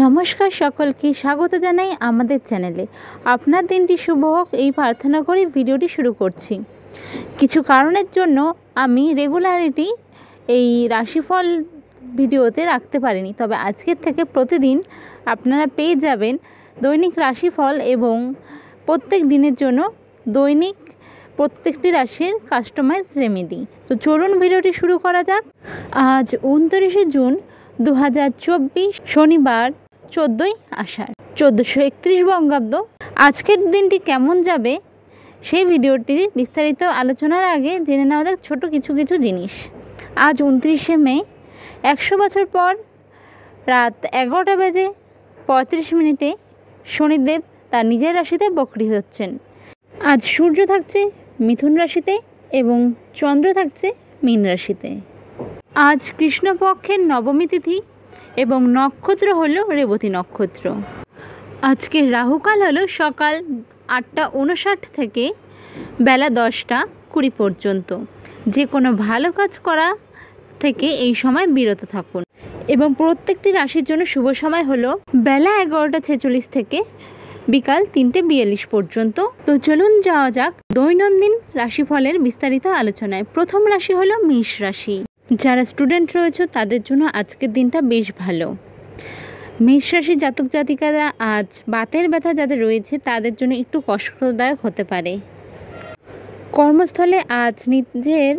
নমস্কার, সকলকে স্বাগত জানাই আমাদের চ্যানেলে। আপনার দিনটি শুভ হোক এই প্রার্থনা করে ভিডিওটি শুরু করছি। কিছু কারণের জন্য আমি রেগুলারিটি এই রাশিফল ভিডিওতে রাখতে পারিনি, তবে আজকের থেকে প্রতিদিন আপনারা পেয়ে যাবেন দৈনিক রাশিফল এবং প্রত্যেক দিনের জন্য দৈনিক প্রত্যেকটি রাশির কাস্টমাইজ রেমেডি। তো চলুন ভিডিওটি শুরু করা যাক। আজ 29শে জুন 2024, শনিবার, 14ই আষাঢ়, 1431 বঙ্গাব্দ। আজকের দিনটি কেমন যাবে সেই ভিডিওটি বিস্তারিত আলোচনার আগে জেনে নেওয়া যাক ছোট কিছু জিনিস। আজ 29শে মে, 100 বছর পর রাত 11:35 শনিদেব তার নিজের রাশিতে বক্রী হচ্ছেন। আজ সূর্য থাকছে মিথুন রাশিতে এবং চন্দ্র থাকছে মীন রাশিতে। আজ কৃষ্ণপক্ষের নবমী তিথি এবং নক্ষত্র হলো রেবতী নক্ষত্র। আজকে রাহুকাল হলো সকাল 8:59 থেকে বেলা 10:20 পর্যন্ত। যে কোনো ভালো কাজ করা থেকে এই সময় বিরত থাকুন। এবং প্রত্যেকটি রাশির জন্য শুভ সময় হলো বেলা 11:46 থেকে বিকাল 3:42 পর্যন্ত। তো চলুন যাওয়া যাক দৈনন্দিন রাশিফলের বিস্তারিত আলোচনায়। প্রথম রাশি হলো মেষ রাশি। যারা স্টুডেন্ট রয়েছে তাদের জন্য আজকের দিনটা বেশ ভালো। মেষ রাশির জাতক জাতিকারা আজ বাতের ব্যথা যাদের রয়েছে তাদের জন্য একটু কষ্টদায়ক হতে পারে। কর্মস্থলে আজ নিজের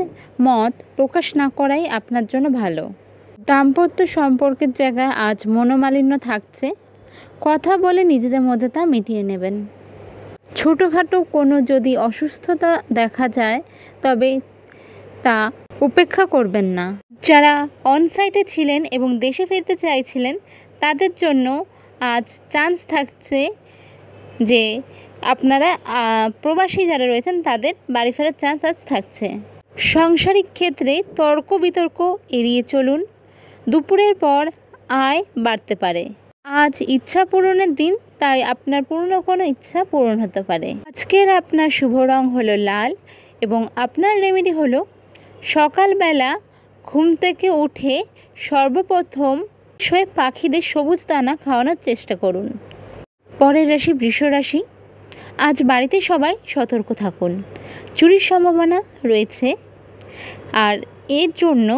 মত প্রকাশ না করাই আপনার জন্য ভালো। দাম্পত্য সম্পর্কের জায়গায় আজ মনোমালিন্য থাকছে, কথা বলে নিজেদের মধ্যে তা মিটিয়ে নেবেন। ছোটোখাটো কোনো যদি অসুস্থতা দেখা যায় তবে তা উপেক্ষা করবেন না। যারা অনসাইটে ছিলেন এবং দেশে ফিরতে চাইছিলেন তাদের জন্য আজ চান্স থাকছে যে আপনারা প্রবাসী যারা রয়েছেন তাদের বাড়ি ফেরার চান্স আজ থাকছে। সাংসারিক ক্ষেত্রে তর্ক বিতর্ক এড়িয়ে চলুন। দুপুরের পর আয় বাড়তে পারে। আজ ইচ্ছা পূরণের দিন, তাই আপনার পুরনো কোনো ইচ্ছা পূরণ হতে পারে। আজকের আপনার শুভ রং হলো লাল এবং আপনার রেমেডি হলো সকালবেলা ঘুম থেকে উঠে সর্বপ্রথম পাখিদের সবুজ দানা খাওয়ানোর চেষ্টা করুন। পরের রাশি বৃষ রাশি। আজ বাড়িতে সবাই সতর্ক থাকুন, চুরির সম্ভাবনা রয়েছে আর এর জন্য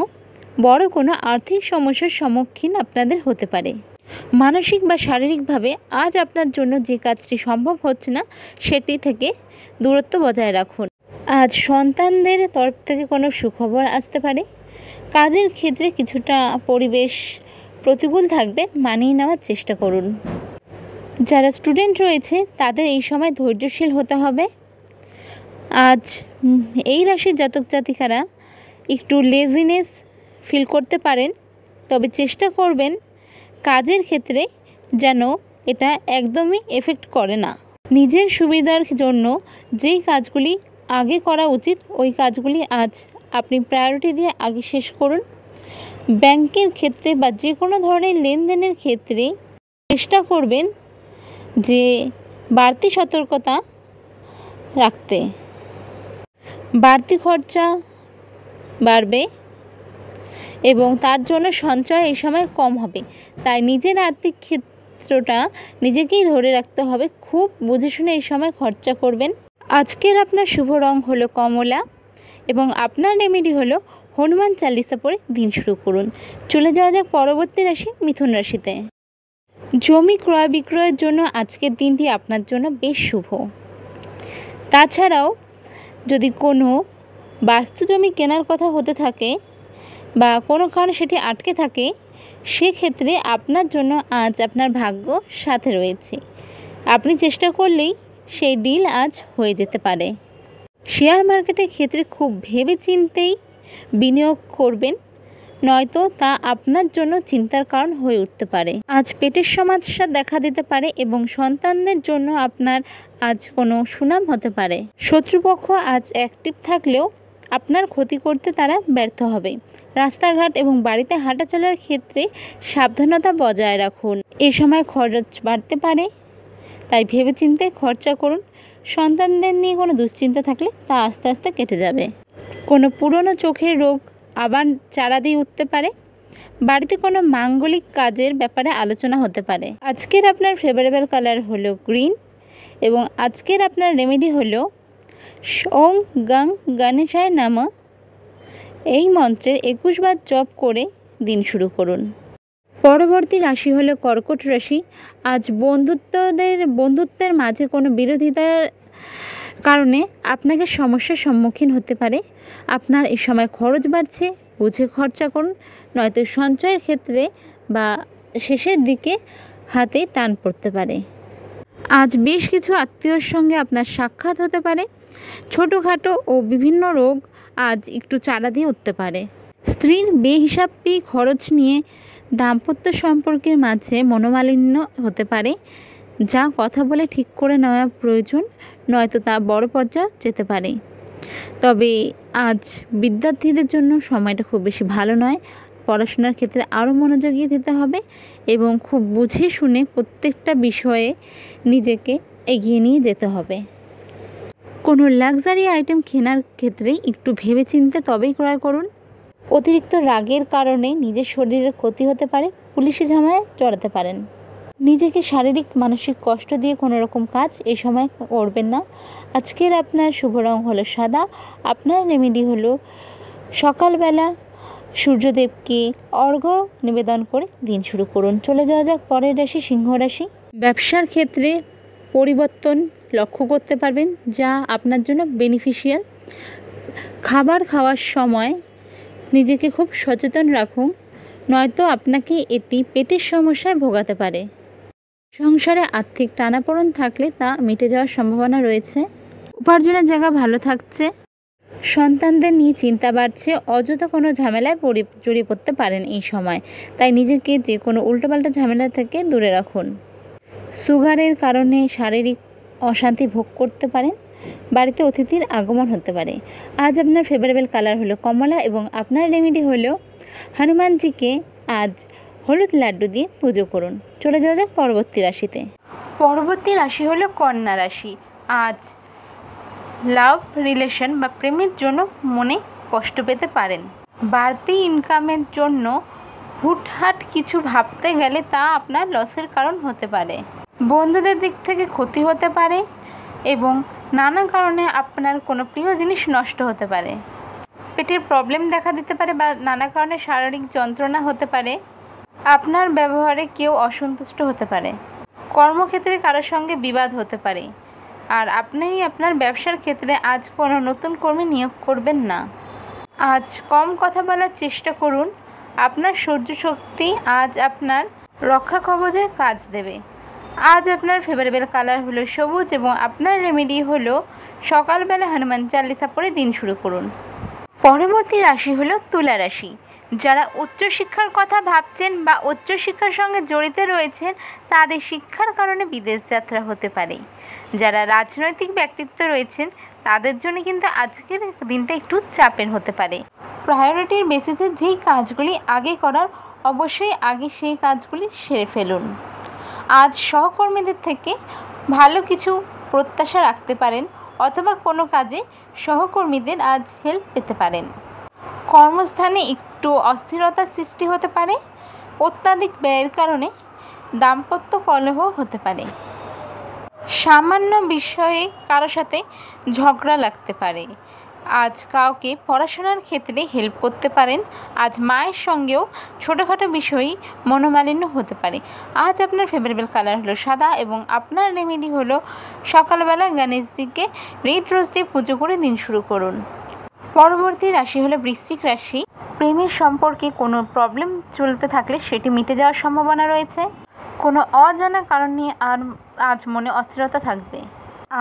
বড় কোনো আর্থিক সমস্যার সম্মুখীন আপনাদের হতে পারে। মানসিক বা শারীরিকভাবে আজ আপনার জন্য যে কাজটি সম্ভব হচ্ছে না সেটি থেকে দূরত্ব বজায় রাখুন। আজ সন্তানদের তরফ থেকে কোনো সুখবর আসতে পারে। কাজের ক্ষেত্রে কিছুটা পরিবেশ প্রতিকূল থাকবে, মানিয়ে নেওয়ার চেষ্টা করুন। যারা স্টুডেন্ট রয়েছে তাদের এই সময় ধৈর্যশীল হতে হবে। আজ এই রাশির জাতক জাতিকারা একটু লেজিনেস ফিল করতে পারেন, তবে চেষ্টা করবেন কাজের ক্ষেত্রে যেন এটা একদমই এফেক্ট করে না। নিজের সুবিধার জন্য যেই কাজগুলি আগে করা উচিত ওই কাজগুলি আজ আপনি প্রায়োরিটি দিয়ে আগে শেষ করুন। ব্যাংকের ক্ষেত্রে বা যে কোনো ধরনের লেনদেনের ক্ষেত্রে চেষ্টা করবেন যে বাড়তি সতর্কতা রাখতে। বাড়তি খরচা বাড়বে এবং তার জন্য সঞ্চয় এই সময় কম হবে, তাই নিজের আর্থিক ক্ষেত্রটা নিজেকেই ধরে রাখতে হবে। খুব বুঝে শুনে এই সময় খরচা করবেন। আজকের আপনার শুভ রং হলো কমলা এবং আপনার রেমেডি হলো হনুমান চালিসা পড়ে দিন শুরু করুন। চলে যাওয়া যাক পরবর্তী রাশি মিথুন রাশিতে। জমি ক্রয় বিক্রয়ের জন্য আজকের দিনটি আপনার জন্য বেশ শুভ। তাছাড়াও যদি কোনো বাস্তু জমি কেনার কথা হতে থাকে বা কোনো কারণে সেটি আটকে থাকে সেক্ষেত্রে আপনার জন্য আজ আপনার ভাগ্য সাথে রয়েছে। আপনি চেষ্টা করলেই সেই ডিল আজ হয়ে যেতে পারে। শেয়ার মার্কেটের ক্ষেত্রে খুব ভেবে চিন্তেই বিনিয়োগ করবেন, নয়তো তা আপনার জন্য চিন্তার কারণ হয়ে উঠতে পারে। আজ পেটের সমস্যা দেখা দিতে পারে এবং সন্তানদের জন্য আপনার আজ কোনো সুনাম হতে পারে। শত্রুপক্ষ আজ অ্যাক্টিভ থাকলেও আপনার ক্ষতি করতে তারা ব্যর্থ হবে। রাস্তাঘাট এবং বাড়িতে হাঁটা চলার ক্ষেত্রে সাবধানতা বজায় রাখুন। এ সময় খরচ বাড়তে পারে, তাই ভেবেচিন্তে খরচা করুন। সন্তানদের নিয়ে কোনো দুশ্চিন্তা থাকলে তা আস্তে আস্তে কেটে যাবে। কোনো পুরনো চোখের রোগ আবার চারা দিয়ে উঠতে পারে, বাড়িতে কোনো মাঙ্গলিক কাজের ব্যাপারে আলোচনা হতে পারে। আজকের আপনার ফেভারেবল কালার হলো গ্রিন এবং আজকের আপনার রেমেডি হলো ওং গং গণেশায় নমঃ। এই মন্ত্রের 21 বার জপ করে দিন শুরু করুন। পরবর্তী রাশি হলো কর্কট রাশি। আজ বন্ধুত্বের মাঝে কোনো বিরোধিতার কারণে আপনাকে সমস্যার সম্মুখীন হতে পারে। আপনার এই সময় খরচ বাড়ছে, বুঝে খরচা করুন, নয়তো সঞ্চয়ের ক্ষেত্রে বা শেষের দিকে হাতে টান পড়তে পারে। আজ বেশ কিছু আত্মীয়র সঙ্গে আপনার সাক্ষাৎ হতে পারে। ছোটোখাটো ও বিভিন্ন রোগ আজ একটু চারা দিয়ে উঠতে পারে। স্ত্রীর বেহিসাবি খরচ নিয়ে দাম্পত্য সম্পর্কের মাঝে মনোমালিন্য হতে পারে, যা কথা বলে ঠিক করে নেওয়া প্রয়োজন, নয়তো তা বড় পর্যায়ে যেতে পারে। তবে আজ বিদ্যার্থীদের জন্য সময়টা খুব বেশি ভালো নয়। পড়াশোনার ক্ষেত্রে আরও মনোযোগী দিতে হবে এবং খুব বুঝে শুনে প্রত্যেকটা বিষয়ে নিজেকে এগিয়ে নিয়ে যেতে হবে। কোনো লাক্সারি আইটেম কেনার ক্ষেত্রে একটু ভেবেচিন্তে তবেই ক্রয় করুন। অতিরিক্ত রাগের কারণে নিজের শরীরের ক্ষতি হতে পারে, পুলিশি ঝামেলায় জড়াতে পারেন। নিজেকে শারীরিক মানসিক কষ্ট দিয়ে কোনো রকম কাজ এই সময় করবেন না। আজকের আপনার শুভ রং হলো সাদা। আপনার রেমেডি হলো সকালবেলা সূর্যদেবকে অর্ঘ্য নিবেদন করে দিন শুরু করুন। চলে যাওয়া যাক পরের রাশি, সিংহ রাশি। ব্যবসার ক্ষেত্রে পরিবর্তন লক্ষ্য করতে পারবেন, যা আপনার জন্য বেনিফিশিয়াল। খাবার খাওয়ার সময় নিজেকে খুব সচেতন রাখুন, নয়তো আপনাকে এটি পেটের সমস্যায় ভোগাতে পারে। সংসারে আর্থিক টানাপোড়েন থাকলে তা মিটে যাওয়ার সম্ভাবনা রয়েছে। উপার্জনের জায়গা ভালো থাকছে। সন্তানদের নিয়ে চিন্তা বাড়ছে। অযথা কোনো ঝামেলায় জড়িয়ে পড়তে পারেন এই সময়, তাই নিজেকে যে কোনো উল্টোপাল্টা ঝামেলা থেকে দূরে রাখুন। সুগারের কারণে শারীরিক অশান্তি ভোগ করতে পারেন। বাড়িতে অতিথির আগমন হতে পারে। আজ আপনার ফেভারেবল কালার হলো কমলা এবং আপনার রেমেডি হলো হনুমানজিকে আজ হলুদ লাড্ডু দিয়ে পুজো করুন। চলে যাওয়া যাক পরবর্তী রাশিতে। পরবর্তী রাশি হলো কন্যা রাশি। আজ লাভ রিলেশন বা প্রেমের জন্য মনে কষ্ট পেতে পারেন। বাড়তি ইনকামের জন্য হুটহাট কিছু ভাবতে গেলে তা আপনার লসের কারণ হতে পারে। বন্ধুদের দিক থেকে ক্ষতি হতে পারে এবং নানা কারণে আপনার কোনো প্রিয় জিনিস নষ্ট হতে পারে। পেটের প্রবলেম দেখা দিতে পারে বা নানা কারণে শারীরিক যন্ত্রণা হতে পারে। আপনার ব্যবহারে কেউ অসন্তুষ্ট হতে পারে। কর্মক্ষেত্রে কারোর সঙ্গে বিবাদ হতে পারে। আর আপনি আপনার ব্যবসার ক্ষেত্রে আজ কোনো নতুন কর্মী নিয়োগ করবেন না। আজ কম কথা বলার চেষ্টা করুন। আপনার সহ্য শক্তি আজ আপনার রক্ষা কবচের কাজ দেবে। আজ আপনার ফেভারেবল কালার হলো সবুজ এবং আপনার রেমেডি হলো সকালবেলা হনুমান চালিসা পড়ে দিন শুরু করুন। পরবর্তী রাশি হলো তুলা রাশি। যারা উচ্চশিক্ষার কথা ভাবছেন বা উচ্চশিক্ষার সঙ্গে জড়িত রয়েছেন, তাদের শিক্ষার কারণে বিদেশ যাত্রা হতে পারে। যারা রাজনৈতিক ব্যক্তিত্ব রয়েছেন, তাদের জন্য কিন্তু আজকের দিনটা একটু চাপের হতে পারে। প্রায়োরিটির বেসিসে যেই কাজগুলি আগে করার, অবশ্যই আগে সেই কাজগুলি সেরে ফেলুন। আজ সহকর্মীদের থেকে ভালো কিছু প্রত্যাশা রাখতে পারেন অথবা কোনো কাজে সহকর্মীদের আজ হেল্প পেতে পারেন। কর্মস্থানে একটু অস্থিরতার সৃষ্টি হতে পারে। অত্যাধিক ব্যয়ের কারণে দাম্পত্য কলহ হতে পারে। সামান্য বিষয়ে কারোর সাথে ঝগড়া লাগতে পারে। আজ কাউকে পড়াশোনার ক্ষেত্রে হেল্প করতে পারেন। আজ মায়ের সঙ্গেও ছোটোখাটো বিষয়েই মনোমালিন্য হতে পারে। আজ আপনার ফেভারেবল কালার হলো সাদা এবং আপনার রেমেডি হলো সকালবেলা গণেশজিকে রেড রোজ দিয়ে পুজো করে দিন শুরু করুন। পরবর্তী রাশি হলো বৃশ্চিক রাশি। প্রেমের সম্পর্কে কোনো প্রবলেম চলতে থাকলে সেটি মিটে যাওয়ার সম্ভাবনা রয়েছে। কোনো অজানা কারণ নিয়ে আজ মনে অস্থিরতা থাকবে।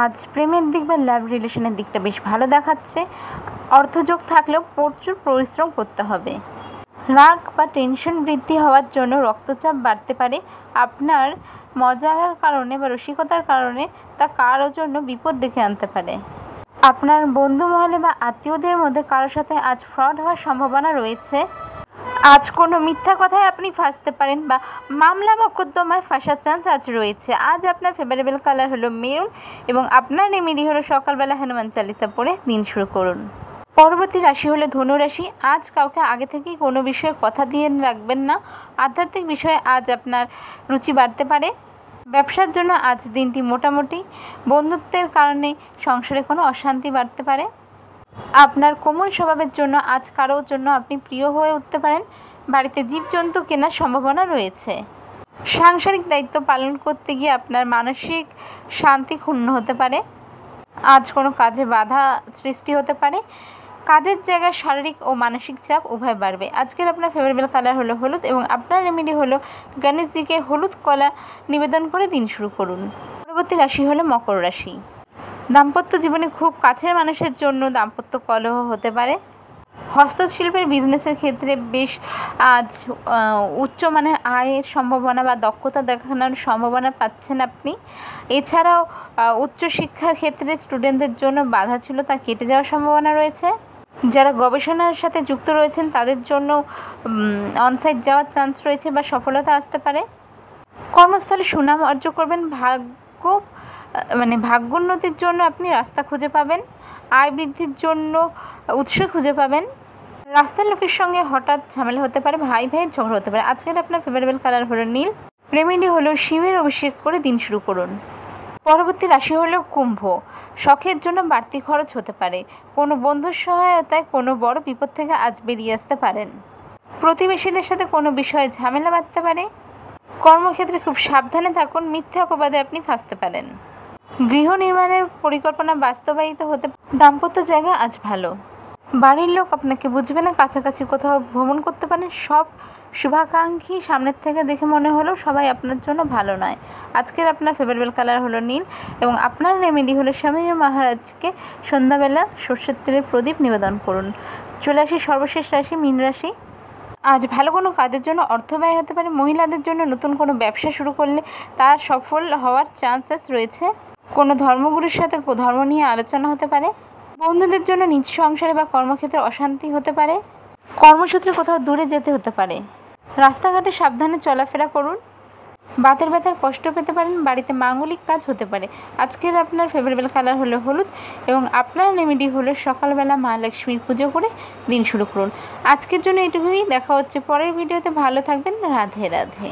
আজ প্রেমের দিক বা লাভ রিলেশনের দিকটা বেশ ভালো দেখাচ্ছে। অর্থযোগ থাকলেও প্রচুর পরিশ্রম করতে হবে। রাগ বা টেনশন বৃদ্ধি হওয়ার জন্য রক্তচাপ বাড়তে পারে। আপনার মজার কারণে বা রসিকতার কারণে তা কারোর জন্য বিপদ ডেকে আনতে পারে। আপনার বন্ধু মহলে বা আত্মীয়দের মধ্যে কারোর সাথে আজ ফ্রড হওয়ার সম্ভাবনা রয়েছে। আজ কোনো মিথ্যা কথায় আপনি ফাঁসতে পারেন বা মামলা মোকদ্দমায় ফাঁসার চান্স আজ রয়েছে। আজ আপনার ফেভারেবল কালার হলো মেরুন এবং আপনার রেমেডি হলো সকালবেলা হনুমান চালিসা পড়ে দিন শুরু করুন। পরবর্তী রাশি হলো ধনু রাশি। আজ কাউকে আগে থেকেই কোনো বিষয়ে কথা দিয়ে রাখবেন না। আধ্যাত্মিক বিষয়ে আজ আপনার রুচি বাড়তে পারে। ব্যবসার জন্য আজ দিনটি মোটামুটি। বন্ধুত্বের কারণে সংসারে কোনো অশান্তি বাড়তে পারে। আপনার কোমল স্বভাবের জন্য আজ কারোর জন্য আপনি প্রিয় হয়ে উঠতে পারেন। বাড়িতে জীবজন্তু কেনার সম্ভাবনা রয়েছে। সাংসারিক দায়িত্ব পালন করতে গিয়ে আপনার মানসিক শান্তি ক্ষুণ্ণ হতে পারে। আজ কোনো কাজে বাধা সৃষ্টি হতে পারে। কাজের জায়গায় শারীরিক ও মানসিক চাপ উভয় বাড়বে। আজকের আপনার ফেভারেবল কালার হলো হলুদ এবং আপনার রেমেডি হলো গণেশজিকে হলুদ কলা নিবেদন করে দিন শুরু করুন। পরবর্তী রাশি হলো মকর রাশি। দাম্পত্য জীবনে খুব কাছের মানুষের জন্য দাম্পত্য কলহ হতে পারে। হস্তশিল্পের বিজনেসের ক্ষেত্রে বেশ আজ উচ্চ মানের আয়ের সম্ভাবনা বা দক্ষতা দেখানোর সম্ভাবনা পাচ্ছেন আপনি। এছাড়াও উচ্চশিক্ষার ক্ষেত্রে স্টুডেন্টদের জন্য বাধা ছিল, তা কেটে যাওয়ার সম্ভাবনা রয়েছে। যারা গবেষণার সাথে যুক্ত রয়েছেন তাদের জন্য অনসাইট যাওয়ার চান্স রয়েছে বা সফলতা আসতে পারে। কর্মস্থলে সুনাম অর্জন করবেন। ভাগ্যোন্নতির জন্য আপনি রাস্তা খুঁজে পাবেন। আয় বৃদ্ধির জন্য উৎস খুঁজে পাবেন। রাস্তার লোকের সঙ্গে হঠাৎ ঝামেলা হতে পারে, ভাই ভাইয়ের ঝগড়া হতে পারে। আজকের আপনার ফেভারেবল কালার হলো নীল। রেমেডি হলো শিবের অভিষেক করে দিন শুরু করুন। পরবর্তী রাশি হলো কুম্ভ। শখের জন্য বাড়তি খরচ হতে পারে। কোনো বন্ধুর সহায়তায় কোনো বড় বিপদ থেকে আজ বেরিয়ে আসতে পারেন। প্রতিবেশীদের সাথে কোনো বিষয়ে ঝামেলা বাঁধতে পারে। কর্মক্ষেত্রে খুব সাবধানে থাকুন, মিথ্যা অপবাদে আপনি ফাঁসতে পারেন। গৃহ নির্মাণের পরিকল্পনা বাস্তবায়িত হতে। দাম্পত্য জায়গা আজ ভালো। বাড়ির লোক আপনাকে বুঝবে না। কাছাকাছি কোথাও ভ্রমণ করতে পারেন। সব শুভাকাঙ্ক্ষী সামনের থেকে দেখে মনে হলো সবাই আপনার জন্য ভালো নয়। আজকের আপনার ফেভারেবল কালার হলো নীল এবং আপনার রেমেডি হলো স্বামী মহারাজকে সন্ধ্যাবেলা সর্ষের তেলের প্রদীপ নিবেদন করুন। চলে আসি সর্বশেষ রাশি মীন রাশি। আজ ভালো কোনো কাজের জন্য অর্থ ব্যয় হতে পারে। মহিলাদের জন্য নতুন কোনো ব্যবসা শুরু করলে তা সফল হওয়ার চান্সেস রয়েছে। কোনো ধর্মগুরুর সাথে ধর্ম নিয়ে আলোচনা হতে পারে। বন্ধুদের জন্য নিজ সংসারে বা কর্মক্ষেত্রে অশান্তি হতে পারে। কর্মসূত্রে কোথাও দূরে যেতে হতে পারে। রাস্তাঘাটে সাবধানে চলাফেরা করুন। বাতের ব্যথায় কষ্ট পেতে পারেন। বাড়িতে মাঙ্গলিক কাজ হতে পারে। আজকের আপনার ফেভারেবল কালার হলো হলুদ এবং আপনার রেমেডি হলো সকালবেলা মা লক্ষ্মীর পুজো করে দিন শুরু করুন। আজকের জন্য এটুকুই। দেখা হচ্ছে পরের ভিডিওতে। ভালো থাকবেন। রাধে রাধে।